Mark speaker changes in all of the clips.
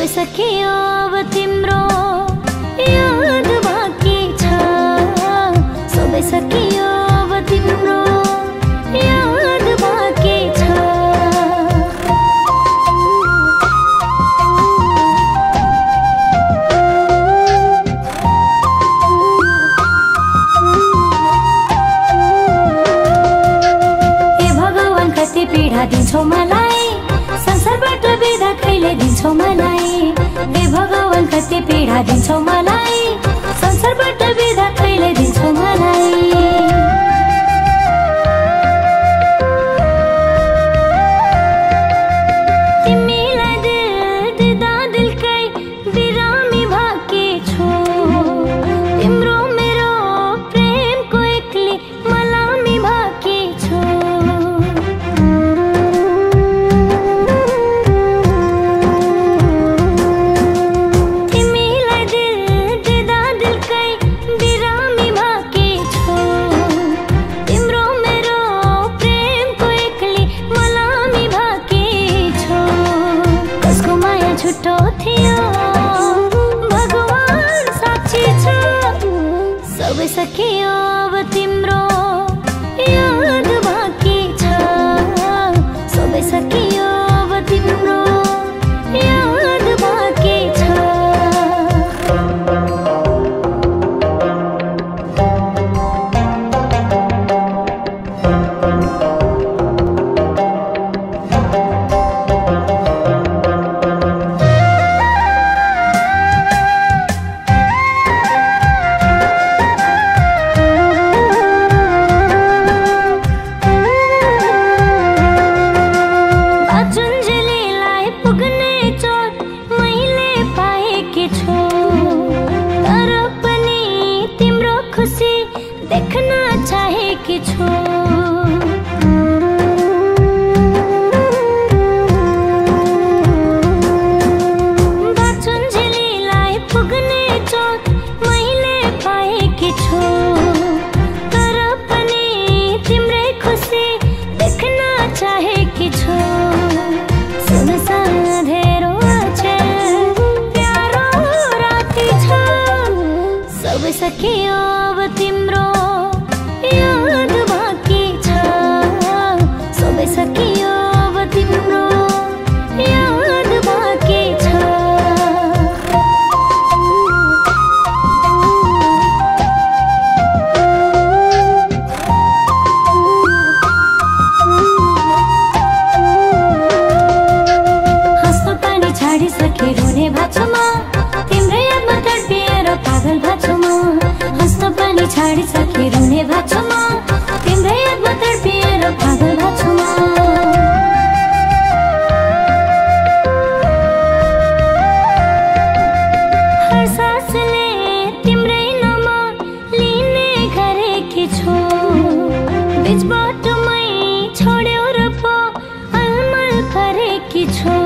Speaker 1: सबै सकियो अब तिम्रो याद बाँकी छ, सबै सकियो अब तिम्रो याद बाँकी छ। हे भगवान कति पीडा दिन्छौ मलाई, संसारबाट बिदा कहिले दिन्छौ मलाई। हे भगवान कति पीडा दिन्छौ मलाई, संसारबाट बिदा कहिले दिन्छौ मलाई। तिमीलाई दिल दिँदा दिलकै बिरामी भाकी छु, तिम्रो मेरो प्रेमको एक्लै मलामी भाकी छु। छुट्टो थियो भगवान साक्षी छ, सबै सकियो अब तिम्रो याद बाँकी छ, सबै सकियो अब तिम्रो याद बाँकी छ। देखना चाहेकी छु, बाचुन्जेलीलाई पुग्ने चोट मैले पाएकी छु, तर पनि तिम्रै खुसी देख्न चाहेकी छु। सुनसान अँधेरो अचेल प्यारो राति छ, सबै सकियो अब तिम्रो याद बाँकी छ, सबै सकियो अब तिम्रो याद बाँकी छ। हाँस्नु पनि छाडिसके रुने भएको छ म, तिम्रै यादमा तडपिएर पागल भएको छ म। हाँस्नु पनि छाडिसके रुने भएको छ म, तिम्रै यादमा तडपिएर पागल भएको छु म। हर सासले तिम्रै नाम लिने गरेकी छु, बिच बाटोमै छोड्यौ र पो अलमल परेकी छु।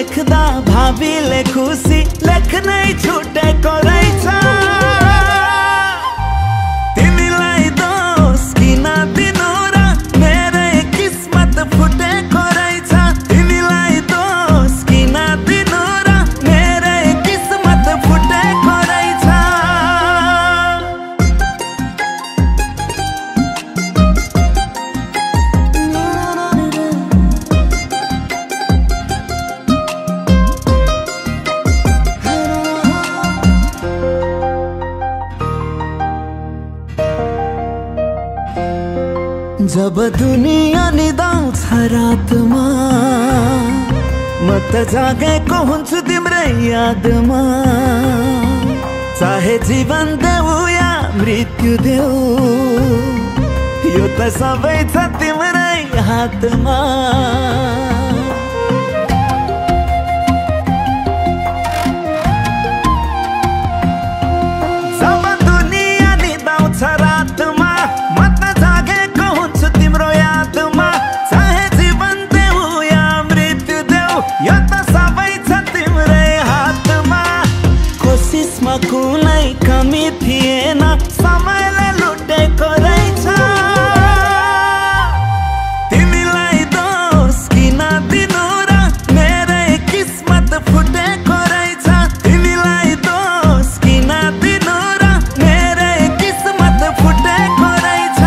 Speaker 2: लेख्दा भाबीले खुसी लेख्नै छुटेको रहेछ तिमीलाई दोष किन दिनु र मेरै किस्मत फुटेको रहेछ तिमीलाई दोष किन दिनु र मेरै किस्मत फुटेको रहेछ जब दुनिया निदाउँछ रातमा म त जागेको हुन्छु तिम्रै यादमा चाहे जीवन देऊ या मृत्यु देऊ यो त सबै छ तिम्रै हातमा जब दुनिया निदाउँछ रातमा म त जागेको हुन्छु तिम्रो यादमा चाहे जीवन देऊ या मृत्यु देऊ यो त सबै छ तिम्रै हातमा कोसिसमा कुनै कमी थिएन समयले लुटेको रहेछ तिमीलाई दोष किन दिनु र मेरै किस्मत फुटेको रहेछ तिमीलाई दोष किन दिनु र मेरै किस्मत फुटेको रहेछ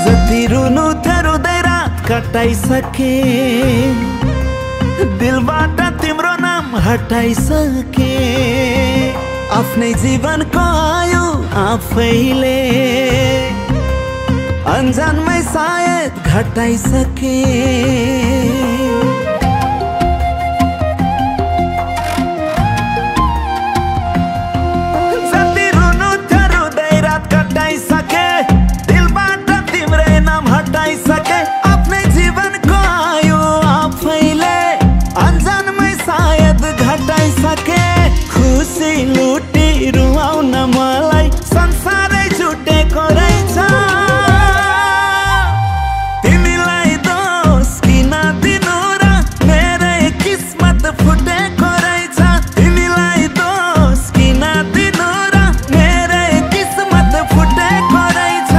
Speaker 2: जति रुनु थियो रुँदै रात कटाइसके दिलबाट तिम्रो नाम हटाइसके आफ्नै जीवनको आयु आफैले अन्जानमै सायद घटाइसके जति रुनु थियो रुँदै रात कटाइसके दिलबाट तिम्रै नाम हटाइसके आफ्नै जीवनको आयु आफैले अन्जानमै सायद घटाइसके खुसी लुटी रुवाउन मलाई संसारै छुटेको रहेछ तिमीलाई दोष किन दिनु र मेरै किस्मत फुटेको रहेछ तिमीलाई दोष किन दिनु र मेरै किस्मत फुटेको रहेछ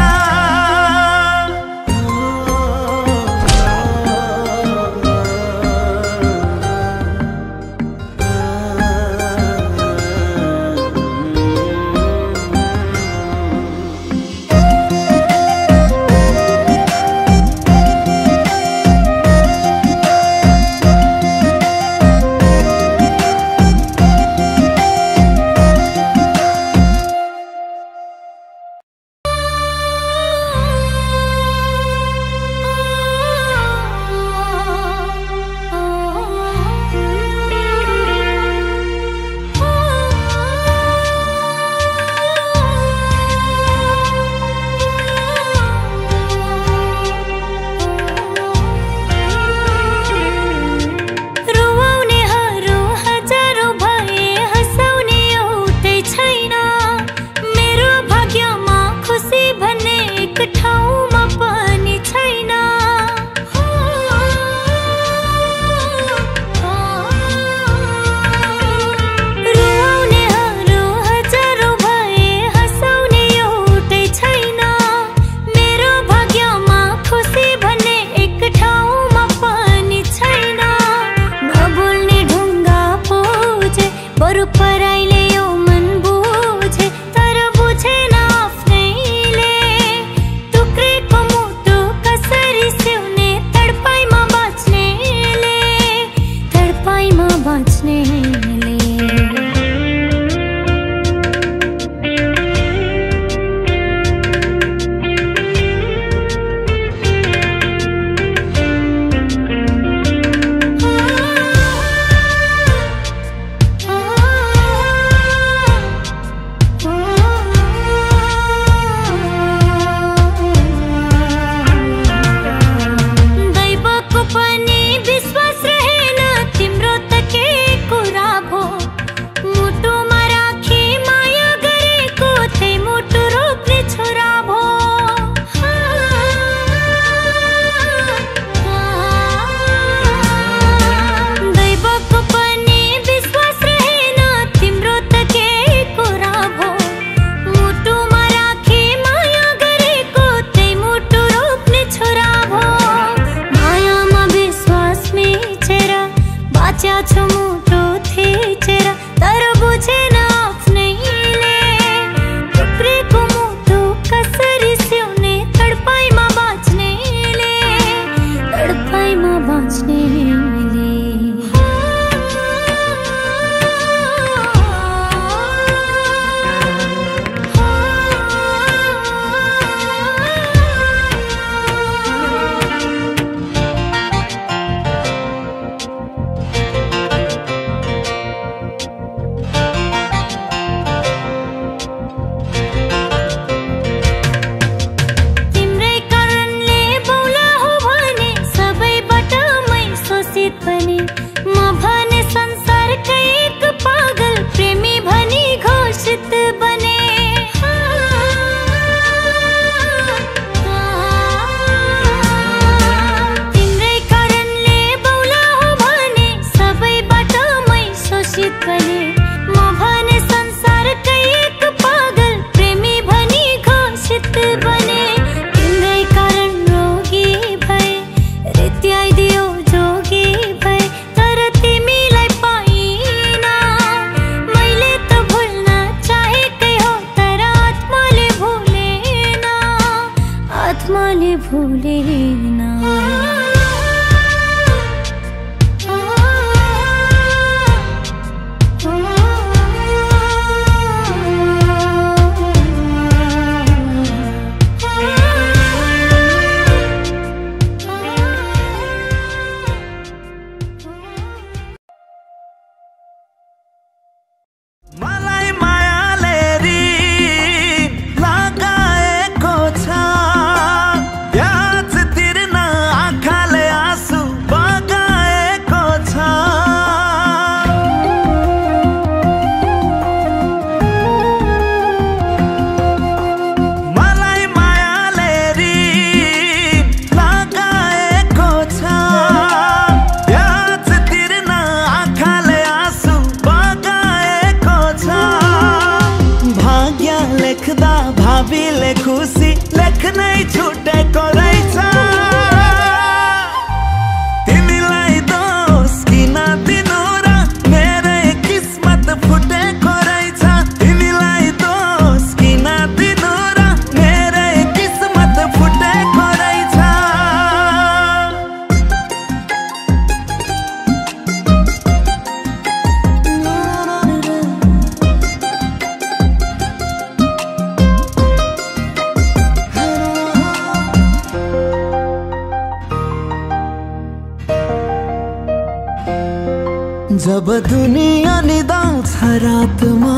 Speaker 2: जब दुनिया निदाउँछ रातमा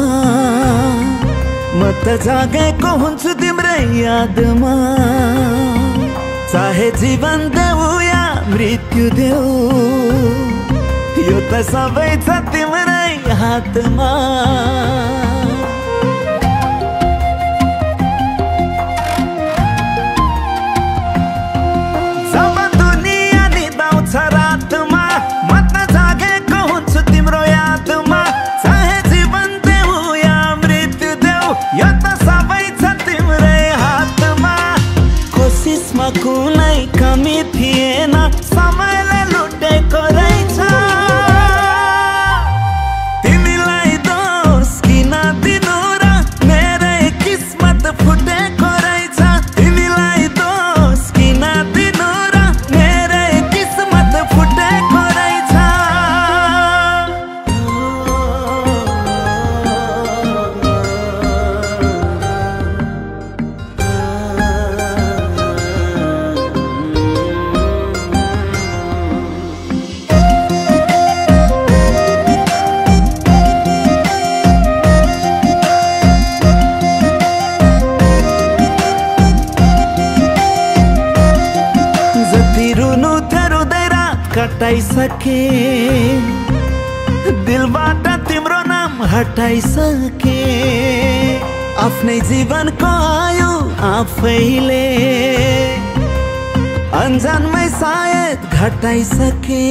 Speaker 2: म त जागेको हुन्छु तिम्रै यादमा चाहे जीवन देऊ या मृत्यु देऊ यो त सबै छ तिम्रै हातमा जब दुनिया निदाउँछ रातमा म त जागेको हुन्छु तिम्रो यादमा चाहे जीवन देऊ या मृत्यु देऊ यो त सबै छ तिम्रै हातमा कोसिसमा कुनै कमी थिएन समयले लुटेको रहेछ तिमीलाई दोष किन दिनु र मेरै किस्मत फुटेको रहेछ तिमीलाई दोष किन दिनु र मेरै किस्मत फुटेको रहेछ जति रुनु थियो रुँदै रात कटाइसके दिलबाट तिम्रो नाम हटाइसके आफ्नै जीवनको आयु आफैले अन्जानमै सायद घटाइसके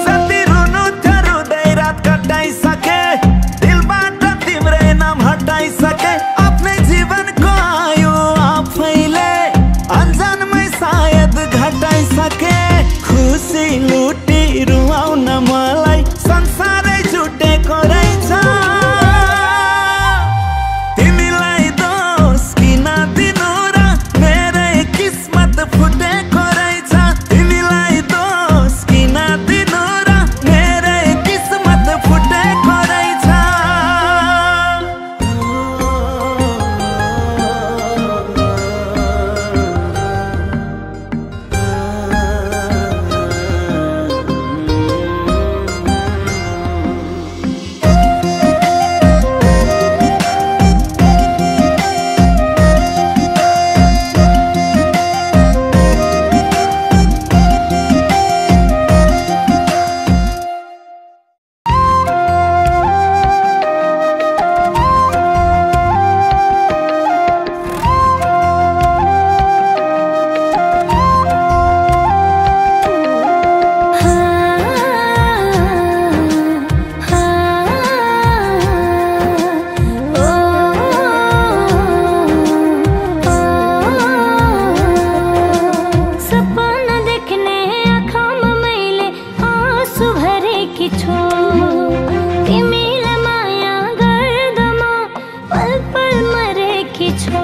Speaker 2: जति रुनु थियो रुँदै रात कटाइसके दिलबाट तिम्रै नाम हटाइसके आफ्नै जीवनको आयु आफैले अन्जानमै सायद घटाइसके खुसी लुटी रुवाउन मलाई संसारै छुटेको रहेछ तिमीलाई दोष किन दिनु र मेरै किस्मत फुटेको रहेछ तिमीलाई दोष किन दिनु र मेरै किस्मत फुटेको रहेछ सपना देख्ने आँखामा मैले आँसु भरेकी छु तिमीलाई माया गर्दामा पल पल मरेकी छु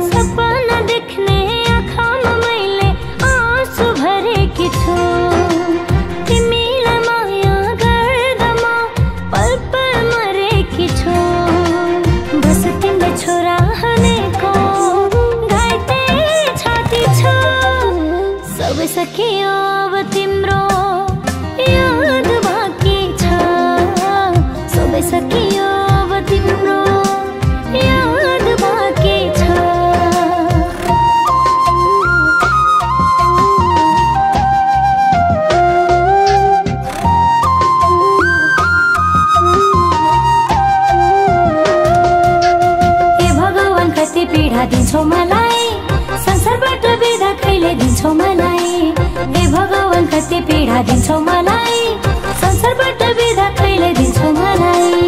Speaker 2: सपना देख्ने आँखामा मैले आँसु भरेकी छु तिमीलाई माया गर्दामा पल पल मरेकी छु बस तिम्रो छोरा हानेको घाइते छाती छ सबै सकियो अब तिम्रो याद बाँकी छ सबै सकियो अब तिम्रो याद बाँकी छ हे भगवान कति पीडा दिन्छौ मलाई संसारबाट बिदा कहिले दिन्छौ मलाई हे भगवान कति पीडा दिन्छौ मलाई संसारबाट बिदा कहिले दिन्छौ मलाई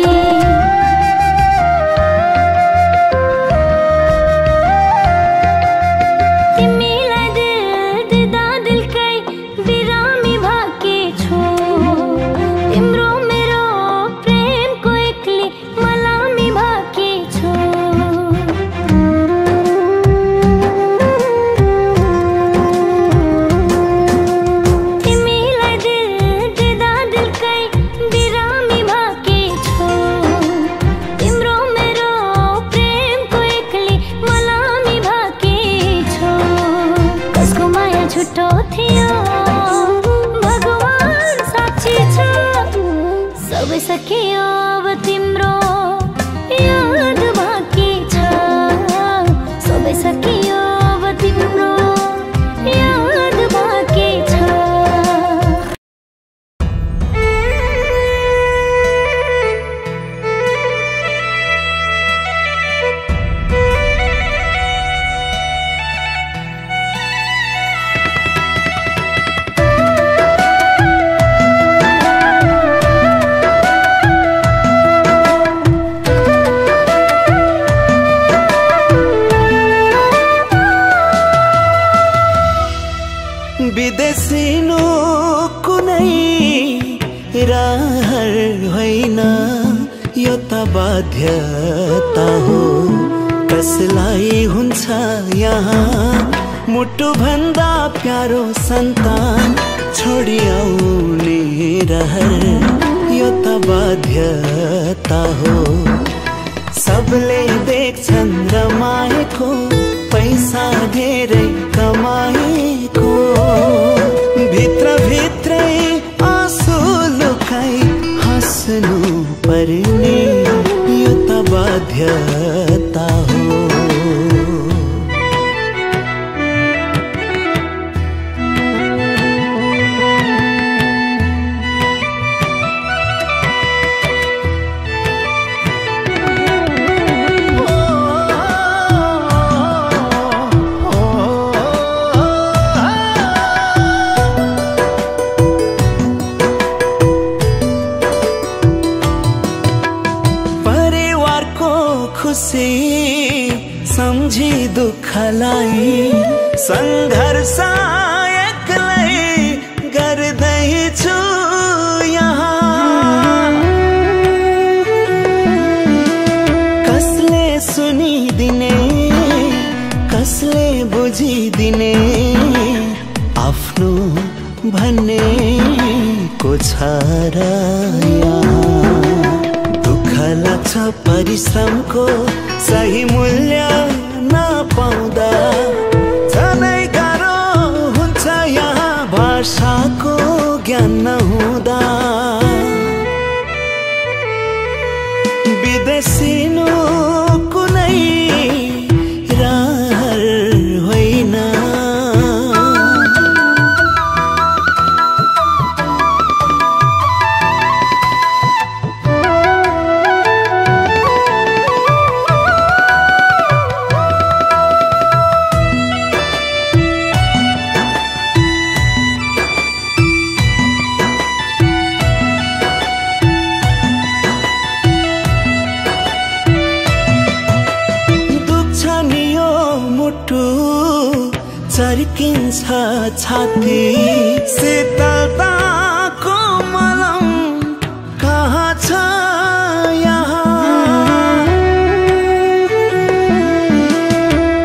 Speaker 2: तिमीलाई दिल दिँदा दिलकै बिरामी भाकी छु तिम्रो मेरो प्रेमको एक्ली मलामी भाकी छु तिमीलाई दिल दिँदा दिलकै बिरामी भाकी
Speaker 3: बाध्यता हो कसलाई हुन्छ यहाँ मुटु भन्दा प्यारो सन्तान छोडी आउने रहर यो त बाध्यता हो सबले देख्छन् रमाएको पैसा धेरै कमाएको भित्र भित्रै आँसु लुकाई हाँस्नु पर्ने यो त बाध्यता हो सम्झी दुःखलाई सङ्घर्ष एक्लै गर्दैछु यहाँ कसले सुनिदिने कसले बुझिदिने आफ्नो भन्ने को छ र दुःख लाग्छ परिश्रमको सही मूल्य नपाउँदा झनै गाह्रो हुन्छ यहाँ भाषाको ज्ञान नहुँदा विदेशिनु कुनै रहर होइन चर्किन्छ छाती शीतलताको मलम कहाँ छ यहाँ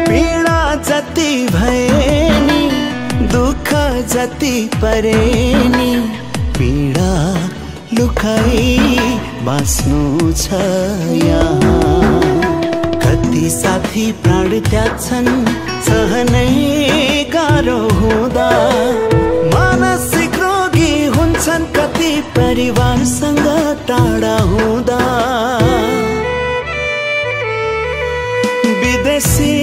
Speaker 3: पीडा जति भए नि दुःख जति परे नि पीडा लुकाई बाँच्नु छ यहाँ कति साथी प्राण त्याग्छन् सहनै गाह्रो हुँदा मानसिक रोगी हुन्छन् कति परिवारसँग टाढा हुँदा विदेशी